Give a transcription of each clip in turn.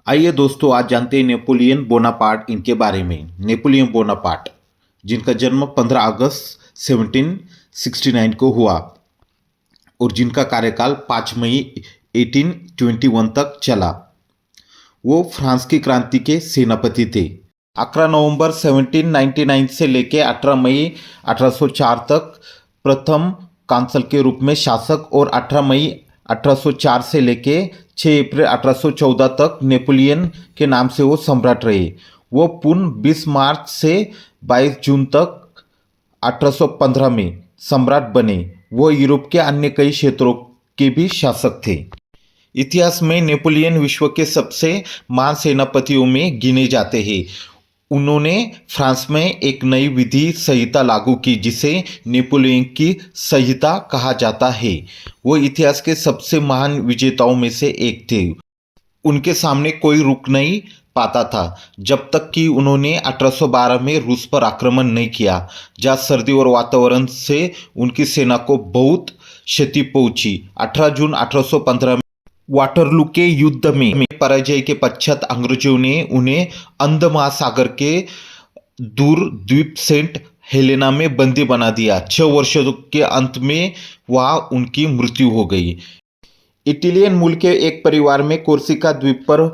आइए दोस्तों, आज जानते हैं नेपोलियन बोनापार्ट इनके बारे में। नेपोलियन बोनापार्ट, जिनका जन्म 15 अगस्त 1769 को हुआ और जिनका कार्यकाल 5 मई 1821 तक चला। वो फ्रांस की क्रांति के सेनापति थे। 11 नवंबर 1799 से लेकर 18 मई 1804 तक प्रथम कांसल के रूप में शासक और 18 मई 1804 से लेके 6 अप्रैल 1814 तक नेपोलियन के नाम से वो सम्राट रहे। वो पुनः 20 मार्च से 22 जून तक 1815 में सम्राट बने। वो यूरोप के अन्य कई क्षेत्रों के भी शासक थे। इतिहास में नेपोलियन विश्व के सबसे महान सेनापतियों में गिने जाते हैं। उन्होंने फ्रांस में एक नई विधि संहिता लागू की जिसे नेपोलियन की संहिता कहा जाता है। वो इतिहास के सबसे महान विजेताओं में से एक थे। उनके सामने कोई रुक नहीं पाता था जब तक कि उन्होंने 1812 में रूस पर आक्रमण नहीं किया, जहाँ सर्दी और वातावरण से उनकी सेना को बहुत क्षति पहुंची। 18 जून 1815 वाटरलू के युद्ध में पराजय के पश्चात अंग्रेजों ने उन्हें अंध महासागर के दूर द्वीप सेंट हेलेना में बंदी बना दिया। 6 वर्षों के अंत में वहां उनकी मृत्यु हो गई। इटालियन मूल के एक परिवार में कोर्सिका द्वीप पर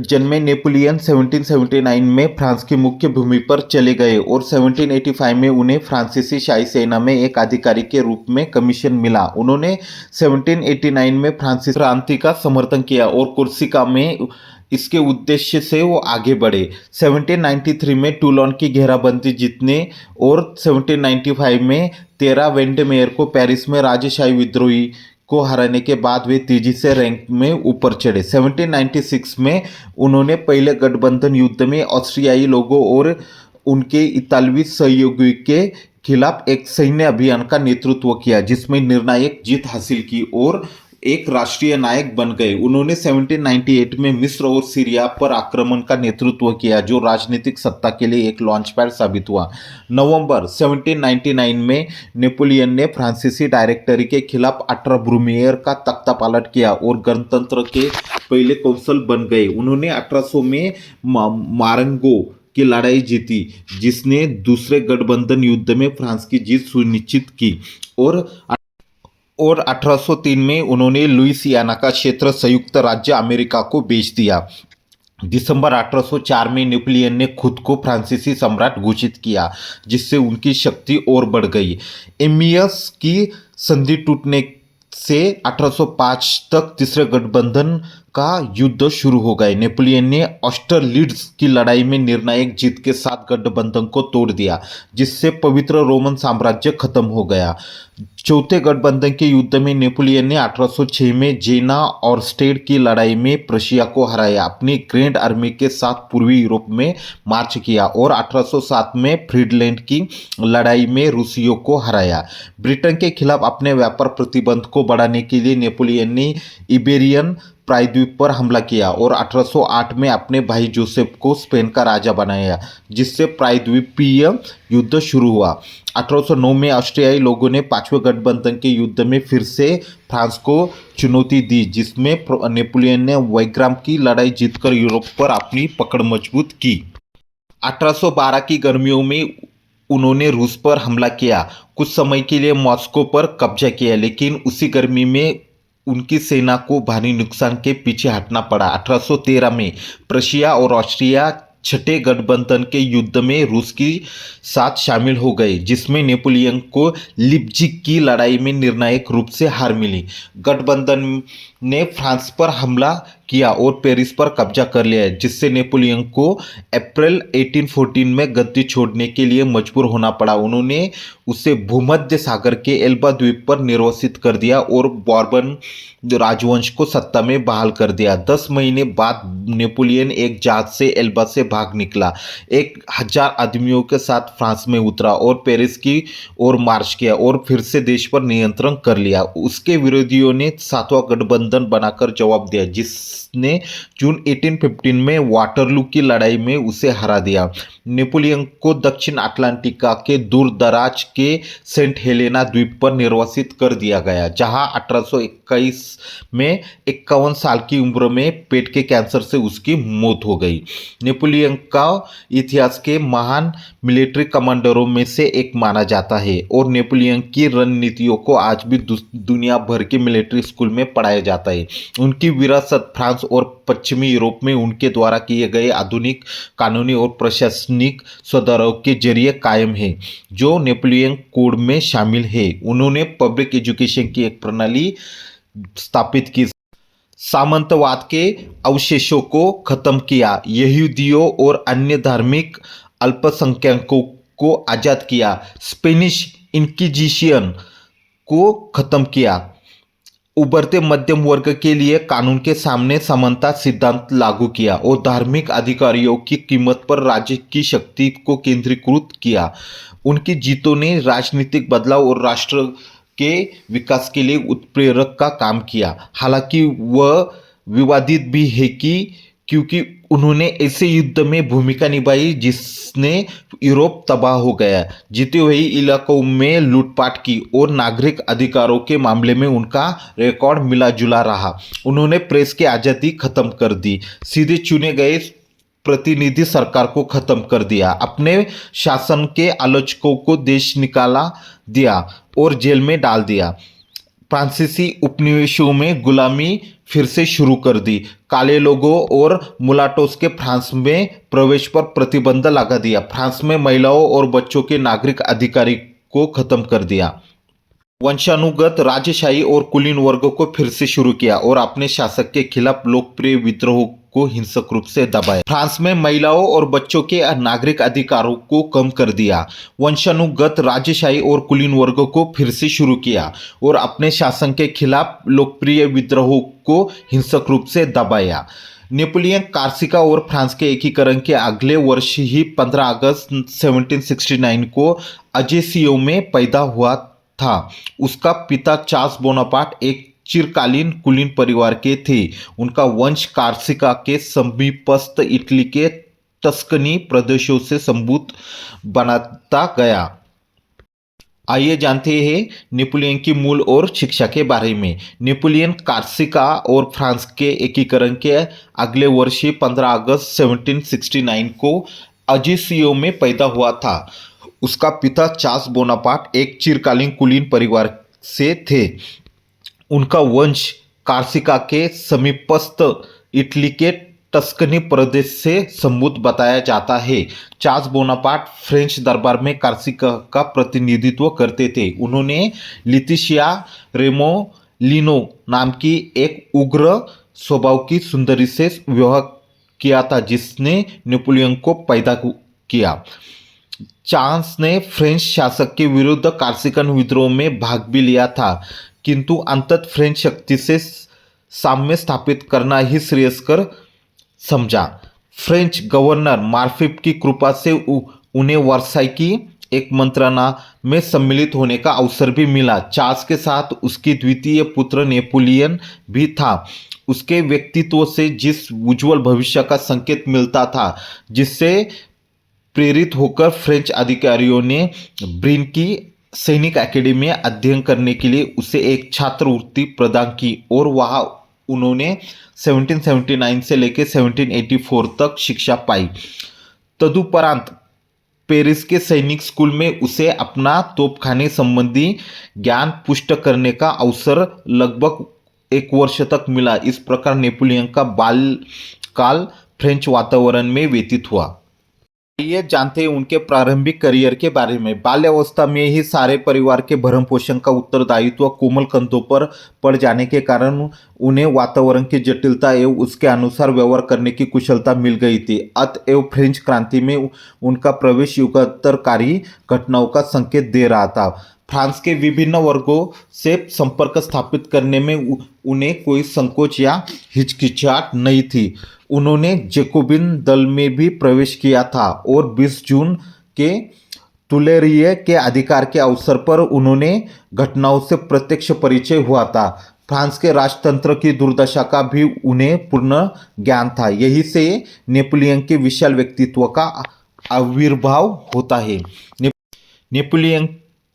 जन्मे नेपोलियन 1779 में फ्रांस की मुख्य भूमि पर चले गए और 1785 में उन्हें फ्रांसीसी शाही सेना में एक अधिकारी के रूप में कमीशन मिला। उन्होंने 1789 में फ्रांसीसी क्रांति का समर्थन किया और कोर्सिका में इसके उद्देश्य से वो आगे बढ़े। 1793 में टूलोन की घेराबंदी जीतने और 1795 में तेरा वेंडेमेयर को पेरिस में राजशाही विद्रोही को हराने के बाद वे तेजी से रैंक में ऊपर चढ़े। 1796 में उन्होंने पहले गठबंधन युद्ध में ऑस्ट्रियाई लोगों और उनके इतालवी सहयोगी के खिलाफ एक सैन्य अभियान का नेतृत्व किया जिसमें निर्णायक जीत हासिल की और एक राष्ट्रीय नायक बन गए। उन्होंने 1798 में मिस्र और सीरिया पर आक्रमण का नेतृत्व किया जो राजनीतिक सत्ता के लिए एक लॉन्च पैड साबित हुआ। नवंबर 1799 में नेपोलियन ने फ्रांसीसी डायरेक्टरी के खिलाफ 18 ब्रूमेयर का तख्ता पलट किया और गणतंत्र के पहले कौंसल बन गए। उन्होंने 1800 में मारंगो की लड़ाई जीती जिसने दूसरे गठबंधन युद्ध में फ्रांस की जीत सुनिश्चित की और 1803 में उन्होंने लुइसियाना का क्षेत्र संयुक्त राज्य अमेरिका को बेच दिया। दिसंबर 1804 में नेपोलियन ने खुद को फ्रांसीसी सम्राट घोषित किया जिससे उनकी शक्ति और बढ़ गई। एमियस की संधि टूटने से 1805 तक तीसरे गठबंधन का युद्ध शुरू हो गए। नेपोलियन ने ऑस्टरलिड्स की लड़ाई में निर्णायक जीत के साथ गठबंधन को तोड़ दिया जिससे पवित्र रोमन साम्राज्य खत्म हो गया। चौथे गठबंधन के युद्ध में नेपोलियन ने 1806 में जेना और स्टेड की लड़ाई में प्रशिया को हराया, अपनी ग्रैंड आर्मी के साथ पूर्वी यूरोप में मार्च किया और 1807 में फ्रीडलैंड की लड़ाई में रूसियों को हराया। ब्रिटेन के खिलाफ अपने व्यापार प्रतिबंध को बढ़ाने के लिए नेपोलियन ने इबेरियन प्रायद्वीप पर हमला किया और 1808 में अपने भाई जोसेफ को स्पेन का राजा बनाया जिससे प्रायद्वीपीय युद्ध शुरू हुआ। 1809 में ऑस्ट्रियाई लोगों ने पांचवें गठबंधन के युद्ध में फिर से फ्रांस को चुनौती दी जिसमें नेपोलियन ने वैग्राम की लड़ाई जीतकर यूरोप पर अपनी पकड़ मजबूत की। 1812 की गर्मियों में उन्होंने रूस पर हमला किया, कुछ समय के लिए मॉस्को पर कब्जा किया, लेकिन उसी गर्मी में उनकी सेना को भारी नुकसान के पीछे हटना पड़ा। 1813 में प्रशिया और ऑस्ट्रिया छठे गठबंधन के युद्ध में रूस के साथ शामिल हो गए जिसमें नेपोलियन को लिप्जिग की लड़ाई में निर्णायक रूप से हार मिली। गठबंधन ने फ्रांस पर हमला किया और पेरिस पर कब्जा कर लिया जिससे नेपोलियन को अप्रैल 1814 में गद्दी छोड़ने के लिए मजबूर होना पड़ा। उन्होंने उसे भूमध्य सागर के एल्बा द्वीप पर निर्वासित कर दिया और बॉर्बन राजवंश को सत्ता में बहाल कर दिया। 10 महीने बाद नेपोलियन एक जहाज से एल्बा से भाग निकला, 1000 आदमियों के साथ फ्रांस में उतरा और पेरिस की ओर मार्च किया और फिर से देश पर नियंत्रण कर लिया। उसके विरोधियों ने सातवां गठबंधन बनाकर जवाब दिया जिस जिसने जून 1815 में वाटरलू की लड़ाई में उसे हरा दिया। नेपोलियन को दक्षिण अटलांटिका के दूर दराज के सेंट हेलेना द्वीप पर निर्वासित कर दिया गया, जहां 1821 में 51 साल की उम्र में पेट के कैंसर से उसकी मौत हो गई। नेपोलियन का इतिहास के महान मिलिट्री कमांडरों में से एक माना जाता है और नेपोलियन की रणनीतियों को आज भी दुनिया भर के मिलिट्री स्कूल में पढ़ाया जाता है। उनकी विरासत फ्रांस और पश्चिमी यूरोप में उनके द्वारा किए गए आधुनिक कानूनी और प्रशासनिक सुधारों के जरिए कायम है, जो नेपोलियन कोड में शामिल है। उन्होंने पब्लिक एजुकेशन की एक प्रणाली स्थापित की, सामंतवाद के अवशेषों को खत्म किया, यहूदियों और अन्य धार्मिक अल्पसंख्यकों को आज़ाद किया, स्पेनिश इंक्विजिशन को खत्म किया, उभरते मध्यम वर्ग के लिए कानून के सामने समानता सिद्धांत लागू किया और धार्मिक अधिकारियों की कीमत पर राज्य की शक्ति को केंद्रीकृत किया। उनकी जीतों ने राजनीतिक बदलाव और राष्ट्र के विकास के लिए उत्प्रेरक का काम किया। हालांकि वह विवादित भी है क्योंकि उन्होंने ऐसे युद्ध में भूमिका निभाई जिसने यूरोप तबाह हो गया, जीते हुए इलाकों में लूटपाट की और नागरिक अधिकारों के मामले में उनका रिकॉर्ड मिला जुला रहा। उन्होंने प्रेस की आज़ादी खत्म कर दी, सीधे चुने गए प्रतिनिधि सरकार को खत्म कर दिया, अपने शासन के आलोचकों को देश निकाला दिया और जेल में डाल दिया, फ्रांसीसी उपनिवेशों में गुलामी फिर से शुरू कर दी, काले लोगों और मुलाटोस के फ्रांस में प्रवेश पर प्रतिबंध लगा दिया, फ्रांस में महिलाओं और बच्चों के नागरिक अधिकार को खत्म कर दिया, वंशानुगत राजशाही और कुलीन वर्गों को फिर से शुरू किया और अपने शासक के खिलाफ लोकप्रिय विद्रोह को हिंसक रूप से दबाया। फ्रांस में महिलाओं और बच्चों के नागरिक अधिकारों को कम कर दिया, वंशानुगत राजशाही और कुलीन वर्गों को फिर से शुरू किया और अपने शासन के खिलाफ लोकप्रिय विद्रोह को हिंसक रूप से दबाया। नेपोलियन कार्सिका और फ्रांस के एकीकरण के अगले वर्ष ही 15 अगस्त 1769 को अजेसियो में पैदा हुआ था। उसका पिता चार्ल्स बोनापार्ट एक चिरकालीन कुलीन परिवार के थे। उनका वंश कार्सिका के समीपस्थ इटली के टस्कनी प्रदेशों से संबंध बनाता गया। आइए जानते हैं नेपोलियन की मूल और शिक्षा के बारे में। नेपोलियन कार्सिका और फ्रांस के एकीकरण के अगले वर्ष ही 15 अगस्त 1769 को अजेसियो में पैदा हुआ था। उसका पिता चार्ल्स बोनापार्ट एक चिरकालीन कुलीन परिवार से थे। उनका वंश कार्सिका के समीपस्थ इटली के टस्कनी प्रदेश से संबंध बताया जाता है। चार्ल्स बोनापार्ट फ्रेंच दरबार में कार्सिका का प्रतिनिधित्व करते थे। उन्होंने लितिशिया रेमोलिनो नाम की एक उग्र स्वभाव की सुंदरी से विवाह किया था, जिसने नेपोलियन को पैदा किया। चार्ल्स ने फ्रेंच शासक के विरुद्ध कार्सिकन विद्रोह में भाग भी लिया था, किंतु अंततः फ्रेंच शक्ति से साम्य स्थापित करना ही श्रेयस्कर समझा। फ्रेंच गवर्नर मार्फिप की कृपा से उन्हें वर्साई की एक मंत्रणा में सम्मिलित होने का अवसर भी मिला। चार्ल्स के साथ उसकी द्वितीय पुत्र नेपोलियन भी था। उसके व्यक्तित्व से जिस उज्जवल भविष्य का संकेत मिलता था, जिससे प्रेरित होकर फ्रेंच अधिकारियों ने ब्रिन की सैनिक अकेडमी में अध्ययन करने के लिए उसे एक छात्रवृत्ति प्रदान की और वहाँ उन्होंने 1779 से लेकर 1784 तक शिक्षा पाई। तदुपरांत पेरिस के सैनिक स्कूल में उसे अपना तोपखाने संबंधी ज्ञान पुष्ट करने का अवसर लगभग 1 वर्ष तक मिला। इस प्रकार नेपोलियन का बाल्यकाल फ्रेंच वातावरण में व्यतीत हुआ। ये जानते हैं उनके प्रारंभिक करियर के बारे में। बाल्यावस्था में ही सारे परिवार के भरण पोषण का उत्तरदायित्व कोमल कंधों पर पड़ जाने के कारण उन्हें वातावरण की जटिलता एवं उसके अनुसार व्यवहार करने की कुशलता मिल गई थी। अतएव फ्रेंच क्रांति में उनका प्रवेश युगांतरकारी घटनाओं का संकेत दे रहा था। फ्रांस के विभिन्न वर्गों से संपर्क स्थापित करने में उन्हें कोई संकोच या हिचकिचाहट नहीं थी। उन्होंने जैकोबिन दल में भी प्रवेश किया था और 20 जून के तुलेरिये के अधिकार के अवसर पर उन्होंने घटनाओं से प्रत्यक्ष परिचय हुआ था। फ्रांस के राजतंत्र की दुर्दशा का भी उन्हें पूर्ण ज्ञान था। यही से नेपोलियन के विशाल व्यक्तित्व का आविर्भाव होता है। नेपोलियन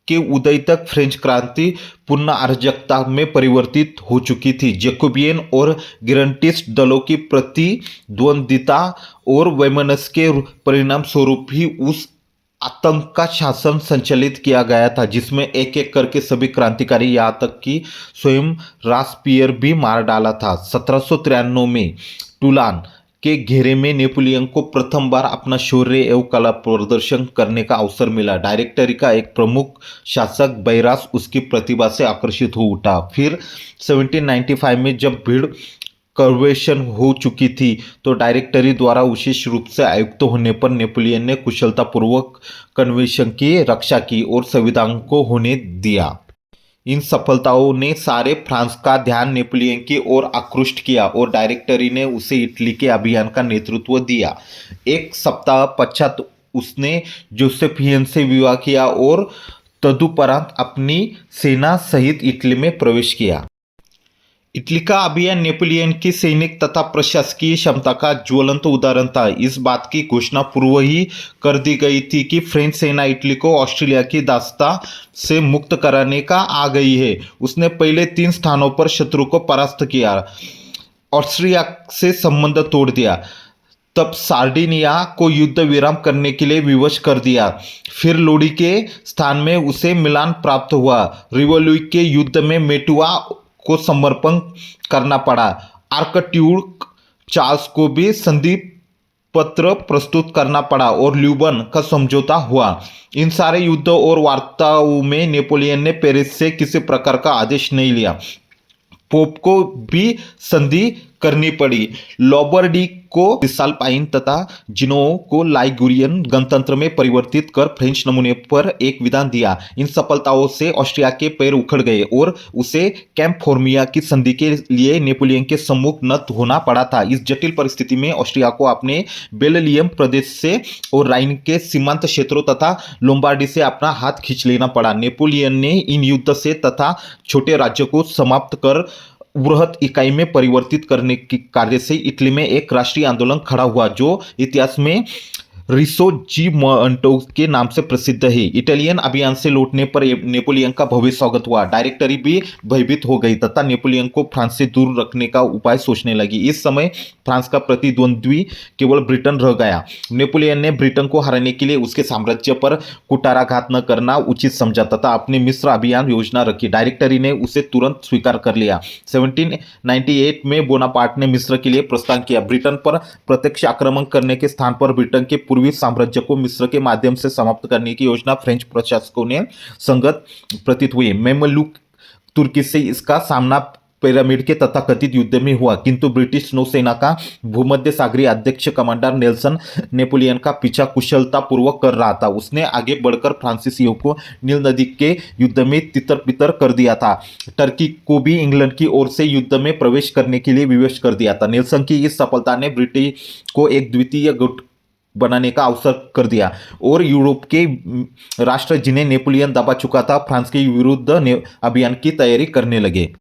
के उदय तक फ्रेंच क्रांति पूर्ण अराजकता में परिवर्तित हो चुकी थी। जैकोबियन और गिरंटिस्ट दलों की प्रतिद्वंदिता और वैमनस्य के परिणाम स्वरूप ही उस आतंक का शासन संचालित किया गया था, जिसमें एक एक करके सभी क्रांतिकारी यहाँ तक कि स्वयं रासपियर भी मार डाला था। 1793 में टूलान के घेरे में नेपोलियन को प्रथम बार अपना शौर्य एवं कला प्रदर्शन करने का अवसर मिला। डायरेक्टरी का एक प्रमुख शासक बैरास उसकी प्रतिभा से आकर्षित हो उठा। फिर 1795 में जब भीड़ कन्वर्शन हो चुकी थी तो डायरेक्टरी द्वारा विशेष रूप से आयुक्त होने पर नेपोलियन ने कुशलतापूर्वक कन्वेंशन की रक्षा की और संविधान को होने दिया। इन सफलताओं ने सारे फ्रांस का ध्यान नेपोलियन की ओर आकृष्ट किया और डायरेक्टरी ने उसे इटली के अभियान का नेतृत्व दिया। एक सप्ताह पश्चात उसने जोसेफियन से विवाह किया और तदुपरांत अपनी सेना सहित इटली में प्रवेश किया। इटली का अभियान नेपोलियन की सैनिक तथा प्रशासकीय क्षमता का ज्वलंत उदाहरण था। इस बात की घोषणा पूर्व ही कर दी गई थी कि फ्रेंच सेना इटली को ऑस्ट्रिया की दास्ता से मुक्त कराने का आ गई है। उसने पहले 3 स्थानों पर शत्रु को परास्त किया, ऑस्ट्रिया से संबंध तोड़ दिया, तब सार्डिनिया को युद्ध विराम करने के लिए विवश कर दिया। फिर लोडी के स्थान में उसे मिलान प्राप्त हुआ। रिवोल्यू के युद्ध में मेटुआ को समर्पण करना पड़ा। आर्कड्यूक चार्ल्स को भी संधि पत्र प्रस्तुत करना पड़ा और ल्यूबन का समझौता हुआ। इन सारे युद्धों और वार्ताओं में नेपोलियन ने पेरिस से किसी प्रकार का आदेश नहीं लिया। पोप को भी संधि करनी पड़ी। लॉम्बार्डी को सिसालपाइन तथा जिनोआ को लाइगुरियन गणतंत्र में परिवर्तित कर फ्रेंच नमूने पर एक विधान दिया। इन सफलताओं से ऑस्ट्रिया के पैर उखड़ गए और उसे कैंप फोर्मिया की संधि के लिए नेपोलियन के सम्मुख नत होना पड़ा था। इस जटिल परिस्थिति में ऑस्ट्रिया को अपने बेल्जियम प्रदेश से और राइन के सीमांत क्षेत्रों तथा लोम्बार्डी से अपना हाथ खींच लेना पड़ा। नेपोलियन ने इन युद्ध से तथा छोटे राज्यों को समाप्त कर वृहत इकाई में परिवर्तित करने के कार्य से इटली में एक राष्ट्रीय आंदोलन खड़ा हुआ, जो इतिहास में रिसोर्जिमेंटो के नाम से प्रसिद्ध है। इटालियन अभियान से लौटने पर नेपोलियन का भव्य स्वागत हुआ। डायरेक्टरी भी भयभीत हो गई तथा नेपोलियन को फ्रांस से दूर रखने का उपाय सोचने लगी। इस समय फ्रांस का प्रतिद्वंद्वी केवल ब्रिटेन रह गया। नेपोलियन ने ब्रिटेन को हराने के लिए उसके साम्राज्य पर कुठाराघात न करना उचित समझा तथा अपनी मिस्र अभियान योजना रखी। डायरेक्टरी ने उसे तुरंत स्वीकार कर लिया। 1798 में बोनापार्ट ने मिस्र के लिए प्रस्थान किया। ब्रिटेन पर प्रत्यक्ष आक्रमण करने के स्थान पर ब्रिटेन के पूर्वी साम्राज्य को मिस्र के माध्यम से समाप्त करने की योजना फ्रेंच प्रशासकों ने संगत प्रतीत हुई। मेमलुक तुर्की से इसका सामना पिरामिड के तथाकथित युद्ध में हुआ, किंतु ब्रिटिश नौसेना का भूमध्य सागरीय अध्यक्ष कमांडर नेल्सन नेपोलियन का पीछा कुशलतापूर्वक कर रहा था। उसने आगे बढ़कर फ्रांसीसियों को नील नदी के युद्ध में तितर बितर कर दिया था। टर्की को भी इंग्लैंड की ओर से युद्ध में प्रवेश करने के लिए विवश कर दिया था। नेल्सन की इस सफलता ने ब्रिटिश को एक द्वितीय गुट बनाने का अवसर कर दिया और यूरोप के राष्ट्र जिन्हें नेपोलियन दबा चुका था फ्रांस के विरुद्ध अभियान की तैयारी करने लगे।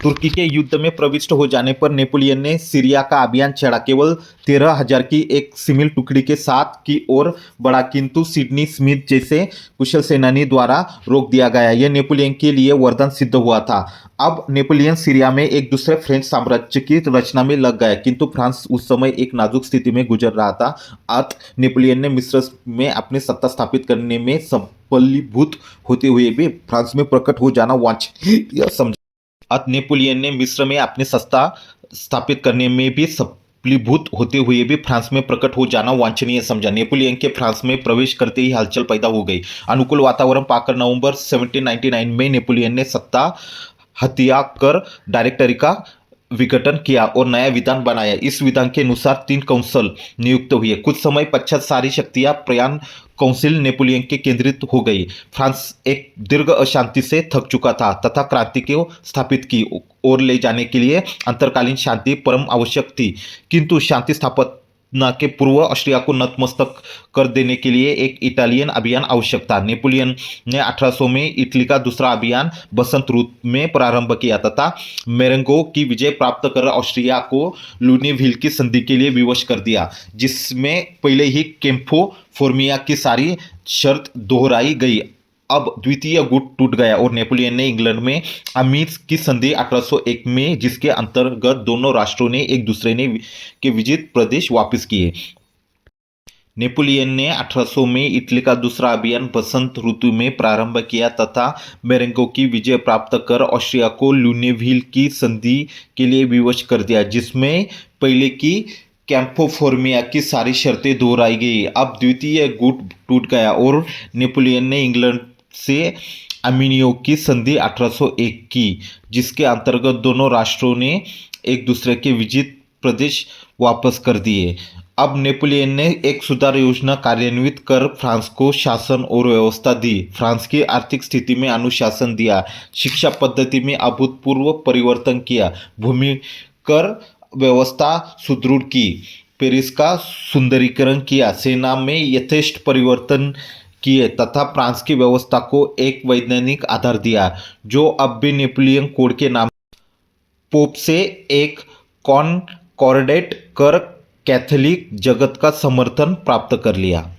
तुर्की के युद्ध में प्रविष्ट हो जाने पर नेपोलियन ने सीरिया का अभियान छेड़ा। केवल 13,000 की एक सिमिल टुकड़ी के साथ की ओर बढ़ा, किंतु सिडनी स्मिथ जैसे कुशल सेनानी द्वारा रोक दिया गया। यह नेपोलियन के लिए वरदान सिद्ध हुआ था। अब नेपोलियन सीरिया में एक दूसरे फ्रेंच साम्राज्य की रचना में लग गया, किंतु फ्रांस उस समय एक नाजुक स्थिति में गुजर रहा था। अतः नेपोलियन ने मिस्र में अपनी सत्ता स्थापित करने में सफलीभूत होते हुए भी फ्रांस में प्रकट हो जाना वांछनीय समझा। नेपोलियन ने मिस्र में अपनी सत्ता स्थापित करने में भी सफलीभूत होते हुए भी फ्रांस में प्रकट हो जाना वांछनीय समझा। नेपोलियन के फ्रांस में प्रवेश करते ही हलचल पैदा हो गई। अनुकूल वातावरण पाकर नवंबर 1799 में नेपोलियन ने सत्ता हत्या कर डायरेक्टरी का विघटन किया और नया विधान बनाया। इस विधान के अनुसार 3 काउंसिल नियुक्त हुए। कुछ समय पश्चात सारी शक्तियां प्रयान काउंसिल नेपोलियन के केंद्रित हो गई। फ्रांस एक दीर्घ अशांति से थक चुका था तथा क्रांति को स्थापित की ओर ले जाने के लिए अंतरकालीन शांति परम आवश्यक थी, किंतु शांति स्थापना न के पूर्व ऑस्ट्रिया को नतमस्तक कर देने के लिए एक इटालियन अभियान आवश्यक था। नेपोलियन ने 1800 में इटली का दूसरा अभियान बसंत ऋतु में प्रारंभ किया तथा मेरेंगो की विजय प्राप्त कर ऑस्ट्रिया को लुनेविल की संधि के लिए विवश कर दिया, जिसमें पहले ही कैंपो फोर्मिया की सारी शर्त दोहराई गई। अब द्वितीय गुट टूट गया और नेपोलियन ने इंग्लैंड में अमीर की संधि 1801 में, जिसके अंतर्गत दोनों राष्ट्रों ने एक दूसरे के विजित प्रदेश वापस किए। नेपोलियन ने 1800 में इटली का दूसरा अभियान बसंत ऋतु में प्रारंभ किया तथा मेरेंगो की विजय प्राप्त कर ऑस्ट्रिया को लुनेविल की संधि के लिए विवश कर दिया, जिसमें पहले की कैंपो फोर्मिया की सारी शर्तें दोहराई गई। अब द्वितीय गुट टूट गया और नेपोलियन ने इंग्लैंड से अमीनियो की संधि 1801 की, जिसके अंतर्गत दोनों राष्ट्रों ने एक दूसरे के विजित प्रदेश वापस कर दिए। अब नेपोलियन ने एक सुधार योजना कार्यान्वित कर फ्रांस को शासन और व्यवस्था दी, फ्रांस की आर्थिक स्थिति में अनुशासन दिया, शिक्षा पद्धति में अभूतपूर्व परिवर्तन किया, भूमि कर व्यवस्था सुदृढ़ की, पेरिस का सुंदरीकरण किया, सेना में यथेष्ट परिवर्तन किए तथा फ्रांस की व्यवस्था को एक वैज्ञानिक आधार दिया, जो अब भी नेपोलियन कोड के नाम पोप से एक कॉनकॉर्डेट कर कैथोलिक जगत का समर्थन प्राप्त कर लिया।